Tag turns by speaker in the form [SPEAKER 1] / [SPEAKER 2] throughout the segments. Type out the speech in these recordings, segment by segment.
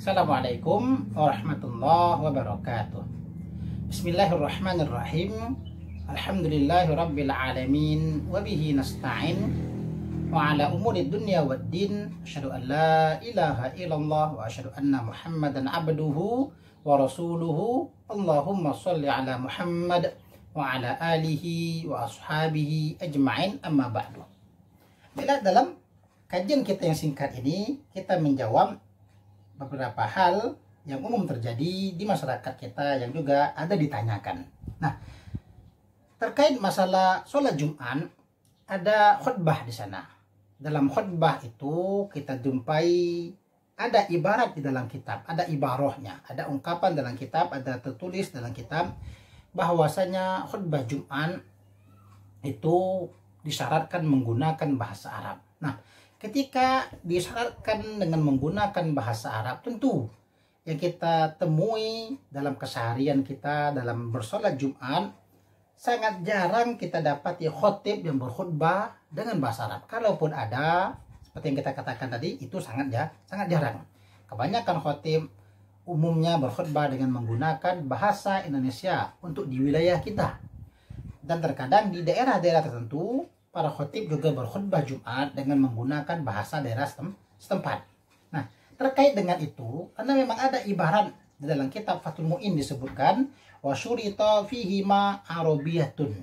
[SPEAKER 1] Assalamualaikum warahmatullahi wabarakatuh. Bismillahirrahmanirrahim. Alhamdulillahirabbil alamin wa bihi nasta'in wa ala umuri dunya waddin. Asyhadu an la ilaha illallah wa asyhadu anna Muhammadan abduhu wa rasuluhu. Allahumma shalli ala Muhammad wa ala alihi wa ashabihi ajma'in, amma ba'du. Bila dalam kajian kita yang singkat ini kita menjawab beberapa hal yang umum terjadi di masyarakat kita yang juga ada ditanyakan. Nah, terkait masalah sholat Jumat, ada khutbah di sana. Dalam khutbah itu kita jumpai ada ibarat di dalam kitab, ada ibarahnya, ada ungkapan dalam kitab, ada tertulis dalam kitab bahwasanya khutbah Jumat itu disyaratkan menggunakan bahasa Arab. Nah, ketika disyaratkan dengan menggunakan bahasa Arab, tentu yang kita temui dalam keseharian kita dalam bersolat Jumat, sangat jarang kita dapat khotib yang berkhutbah dengan bahasa Arab. Kalaupun ada, seperti yang kita katakan tadi, itu sangat jarang. Kebanyakan khotib umumnya berkhutbah dengan menggunakan bahasa Indonesia untuk di wilayah kita. Dan terkadang di daerah-daerah tertentu, para khotib juga berkhutbah Jumat dengan menggunakan bahasa daerah setempat. Nah, terkait dengan itu, karena memang ada ibarat di dalam kitab Fathul Mu'in disebutkan wa syurita fihi ma arabiyatun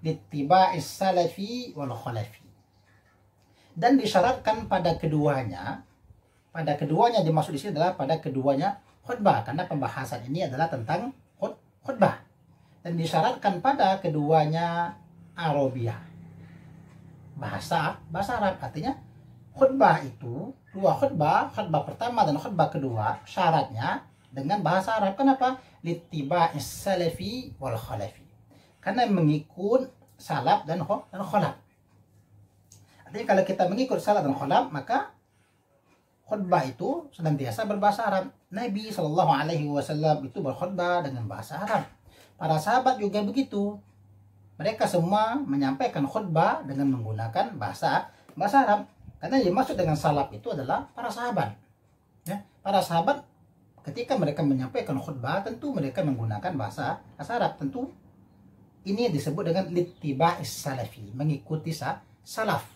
[SPEAKER 1] littiba'is salafi wal khalafi. Dan disyaratkan pada keduanya dimaksud di sini adalah pada keduanya khutbah, karena pembahasan ini adalah tentang khutbah. Dan disyaratkan pada keduanya Arabiyah, bahasa Arab. Artinya khutbah itu dua khutbah pertama dan khutbah kedua syaratnya dengan bahasa Arab. Kenapa? Littiba'is salafi wal khalafi, karena mengikut salaf dan khalaf. Artinya kalau kita mengikut salaf dan khalaf, maka khutbah itu senantiasa berbahasa Arab. Nabi SAW itu berkhutbah dengan bahasa Arab. Para sahabat juga begitu. Mereka semua menyampaikan khutbah dengan menggunakan bahasa Arab. Karena yang dimaksud dengan salaf itu adalah para sahabat. Ya, para sahabat ketika mereka menyampaikan khutbah, tentu mereka menggunakan bahasa Arab. Tentu ini disebut dengan littiba'is salafi, mengikuti salaf.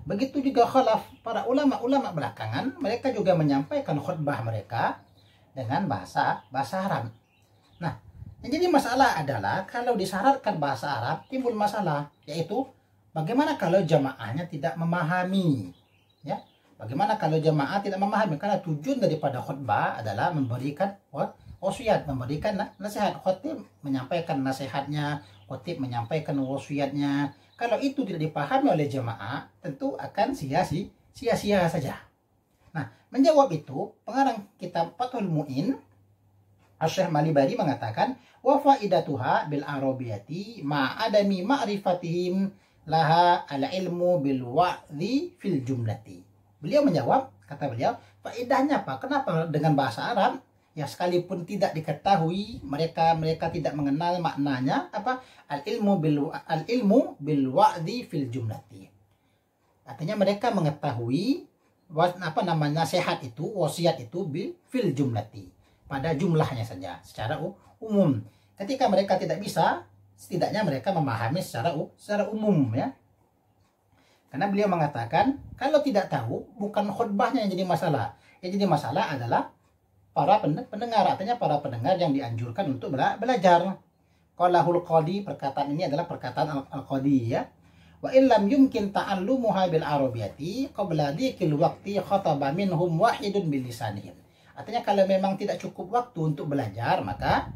[SPEAKER 1] Begitu juga khalaf, para ulama-ulama belakangan, mereka juga menyampaikan khutbah mereka dengan bahasa Arab. Nah, yang jadi masalah adalah kalau disyaratkan bahasa Arab, timbul masalah, yaitu bagaimana kalau jamaahnya tidak memahami, ya? Bagaimana kalau jamaah tidak memahami? Karena tujuan daripada khutbah adalah memberikan wasiat, memberikan nasihat. Khotib menyampaikan nasihatnya, khotib menyampaikan wasiatnya. Kalau itu tidak dipahami oleh jamaah, tentu akan sia-sia saja. Nah, menjawab itu, pengarang kitab Fathul Mu'in Asy-Syaikh Malibari mengatakan wa faidatuha bil arabiyati ma adami ma'rifatihim laha al ilmu bil wa'dhi fil jumlati. Beliau menjawab, kata beliau, faedahnya apa? Kenapa dengan bahasa Arab ya sekalipun tidak diketahui, mereka tidak mengenal maknanya, apa? Al ilmu bil wa'dhi fil jumlati. Artinya mereka mengetahui nasihat itu, wasiat itu fil jumlati, pada jumlahnya saja, secara umum. Ketika mereka tidak bisa, setidaknya mereka memahami secara umum, ya. Karena beliau mengatakan, kalau tidak tahu, bukan khutbahnya yang jadi masalah. Yang jadi masalah adalah para pendengar, artinya para pendengar yang dianjurkan untuk belajar. Qalahul qadi, perkataan ini adalah perkataan al-qadi, ya. Wa illam yumkin ta'allumuha bil arabiyati qabla dzikil waqti khataba minhum wahidun bil lisanihim. Artinya kalau memang tidak cukup waktu untuk belajar, maka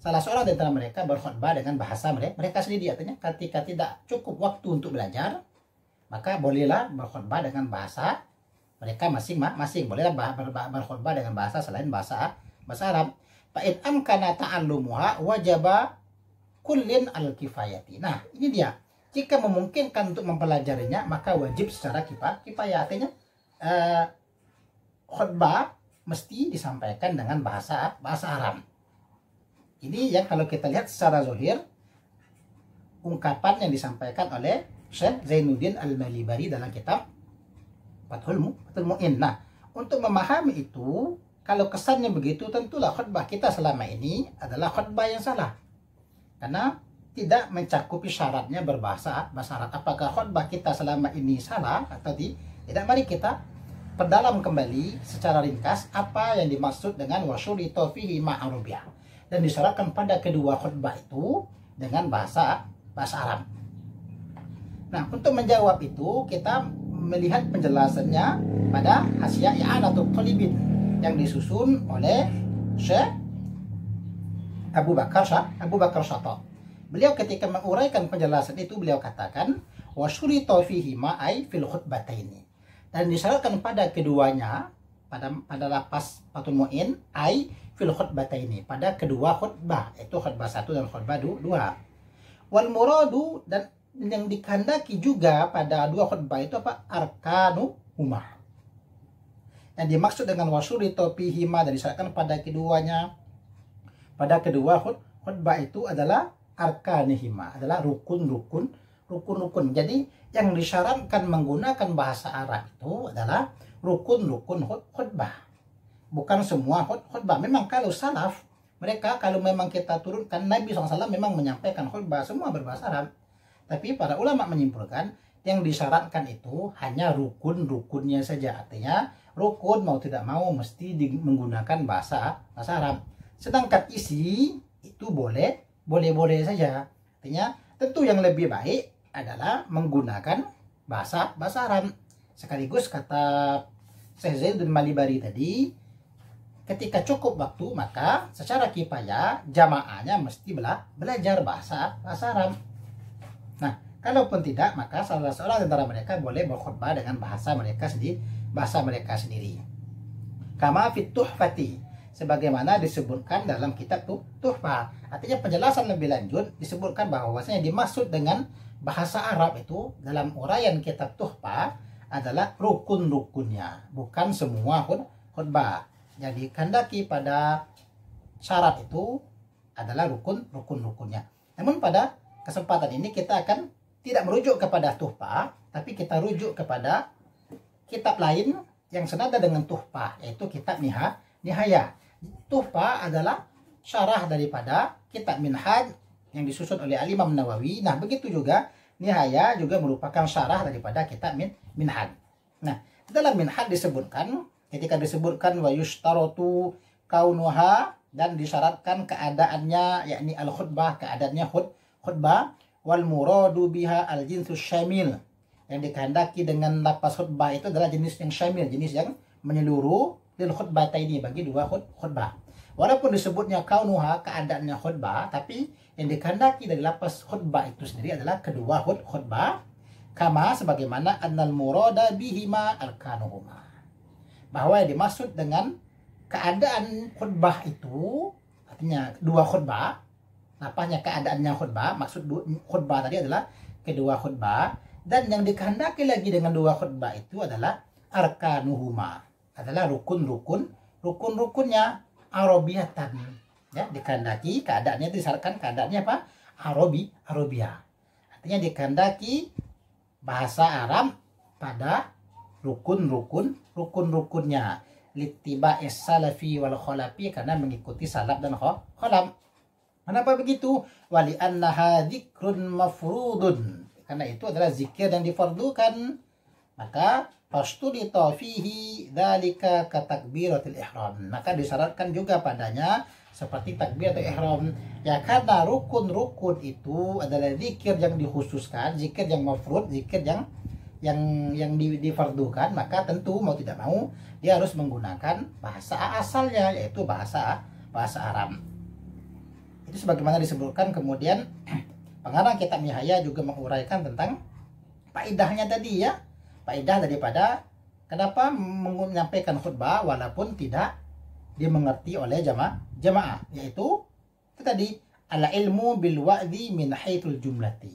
[SPEAKER 1] salah seorang di antara mereka berkhutbah dengan bahasa mereka sendiri. Artinya ketika tidak cukup waktu untuk belajar, maka bolehlah berkhutbah dengan bahasa mereka masing-masing. Bolehlah berkhutbah dengan bahasa selain bahasa Arab. Fa'id amkana ta'allumuha wajaba kullin al-kifayati. Nah, ini dia. Jika memungkinkan untuk mempelajarinya, maka wajib secara kifayah. Artinya khutbah mesti disampaikan dengan bahasa Arab. Ini yang kalau kita lihat secara zahir, ungkapan yang disampaikan oleh Syekh Zainuddin Al-Malibari dalam kitab Fathul Mu'in. Nah, untuk memahami itu, kalau kesannya begitu, tentulah khutbah kita selama ini adalah khutbah yang salah. Karena tidak mencakupi syaratnya berbahasa Arab. Apakah khutbah kita selama ini salah atau tidak? Mari kita perdalam kembali secara ringkas apa yang dimaksud dengan wasyurita fihi ma'arubiyah, dan disyaratkan pada kedua khutbah itu dengan bahasa Arab. Nah, untuk menjawab itu kita melihat penjelasannya pada Hasyiah I'anatul Talibin yang disusun oleh Syekh Abu Bakar Syata. Beliau ketika menguraikan penjelasan itu, beliau katakan wasyurita fihi ma'ai fil khutbataini, dan disyaratkan pada keduanya, pada lapas fathul mu'in, ai fil khutbataini, pada kedua khutbah, yaitu khutbah 1 dan khutbah 2. Wal muradu, dan yang dikehendaki juga pada dua khutbah itu apa? Arkanu huma. Yang dimaksud dengan wasyurita fihi ma, dan disyaratkan pada keduanya, pada kedua khutbah itu adalah arkanihima, adalah rukun-rukun. Jadi yang disyaratkan menggunakan bahasa Arab itu adalah rukun-rukun khutbah, bukan semua khutbah. Memang kalau salaf, mereka kalau memang kita turunkan, Nabi SAW memang menyampaikan khutbah semua berbahasa Arab. Tapi para ulama menyimpulkan yang disyaratkan itu hanya rukun-rukunnya saja. Artinya rukun mau tidak mau mesti menggunakan bahasa Arab. Sedangkan isi itu boleh saja. Artinya tentu yang lebih baik adalah menggunakan bahasa Arab. Sekaligus kata Syekh Zainuddin Malibari tadi, ketika cukup waktu maka secara kifayah jamaahnya mesti belajar bahasa Arab. Nah, kalaupun tidak, maka salah seorang antara mereka boleh berkhutbah dengan bahasa mereka sendiri. Kama fit tuhfati, sebagaimana disebutkan dalam kitab Tuhfah. Artinya penjelasan lebih lanjut disebutkan bahwasanya dimaksud dengan bahasa Arab itu dalam uraian kitab Tuhfah adalah rukun-rukunnya, bukan semua khutbah. Jadi kehendaki pada syarat itu adalah rukun-rukunnya. Namun pada kesempatan ini kita akan tidak merujuk kepada Tuhfah, tapi kita rujuk kepada kitab lain yang senada dengan Tuhfah, yaitu kitab Nihayah. Tuhfah adalah syarah daripada kitab Minhaj yang disusun oleh Al-Imam Nawawi. Nah, begitu juga Nihayah juga merupakan syarah daripada kitab Minhaj. Nah, dalam Minhaj disebutkan, ketika disebutkan wa yushtaratu kaunuha, dan disyaratkan keadaannya, yakni al-khutbah, keadaannya khutbah, wal muradu biha al-jinsus syamil, yang dikehendaki dengan lapas khutbah itu adalah jenis yang syamil, jenis yang menyeluruh, lil khutbataini, bagi dua khutbah. Walaupun disebutnya kaunuha, keadaannya khutbah, tapi yang dikehendaki dari lapas khutbah itu sendiri adalah kedua khutbah. Kama, sebagaimana annal murada bihima arkanuhuma, bahwa yang dimaksud dengan keadaan khutbah itu artinya dua khutbah, lapasnya keadaannya khutbah, maksud khutbah tadi adalah kedua khutbah, dan yang dikehendaki lagi dengan dua khutbah itu adalah arkanuhuma, adalah rukun-rukunnya arabiyatan, ya, dikehendaki keadaannya, disyaratkan keadaannya apa? Arabia. Artinya dikehendaki bahasa Arab pada rukun-rukunnya, littiba'is salafi wal khalafi, karena mengikuti salaf dan khalaf. Kenapa begitu? Wali annaha dzikrun mafrudun, karena itu adalah zikir yang difardukan. Maka fasturita fihi dzalika ka takbiratul ihram, maka disyaratkan juga padanya seperti takbiratul ihram, ya, karena rukun-rukun itu adalah zikir yang dikhususkan, zikir yang mafrud, zikir yang difardukan, maka tentu mau tidak mau dia harus menggunakan bahasa asalnya, yaitu bahasa Arab. Itu sebagaimana disebutkan. Kemudian pengarang kitab Nihayah juga menguraikan tentang faedahnya tadi, ya, faedah daripada kenapa menyampaikan khutbah walaupun tidak dimengerti oleh jamaah, yaitu itu tadi, ala ilmu bil wa'dhi min haitsul jumlati,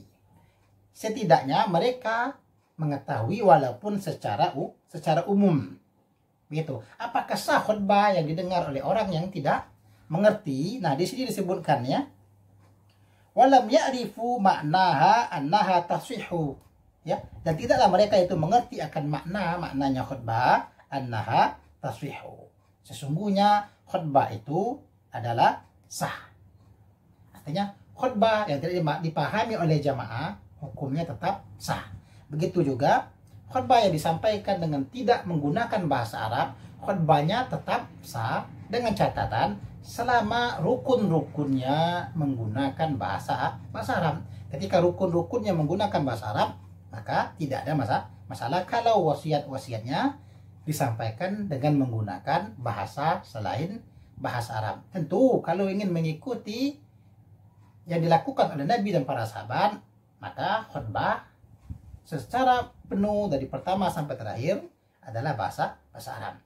[SPEAKER 1] setidaknya mereka mengetahui walaupun secara umum. Begitu. Apakah sah khutbah yang didengar oleh orang yang tidak mengerti? Nah, di sini disebutkan, ya, walam ya'rifu maknaha annaha tasihhu, ya, dan tidaklah mereka itu mengerti akan maknanya khutbah annaha tasihhu, Sesungguhnya khutbah itu adalah sah. Artinya khutbah yang tidak dipahami oleh jamaah hukumnya tetap sah. Begitu juga khutbah yang disampaikan dengan tidak menggunakan bahasa Arab, khutbahnya tetap sah dengan catatan selama rukun-rukunnya menggunakan bahasa Arab. Ketika rukun-rukunnya menggunakan bahasa Arab, maka tidak ada masalah kalau wasiat-wasiatnya disampaikan dengan menggunakan bahasa selain bahasa Arab. Tentu kalau ingin mengikuti yang dilakukan oleh Nabi dan para sahabat, maka khutbah secara penuh dari pertama sampai terakhir adalah bahasa Arab.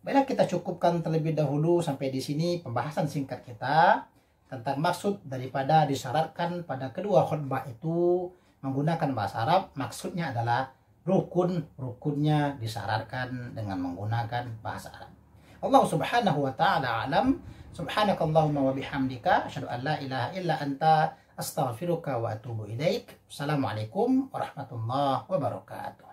[SPEAKER 1] Baiklah, kita cukupkan terlebih dahulu sampai di sini pembahasan singkat kita tentang maksud daripada disyaratkan pada kedua khutbah itu menggunakan bahasa Arab. Maksudnya adalah rukun-rukunnya disyaratkan dengan menggunakan bahasa Arab. Allah Subhanahu wa taala alam. Subhanakallahumma wa bihamdika asyhadu an la ilaha illa anta astaghfiruka wa atubu ilaik. Assalamualaikum warahmatullahi wabarakatuh.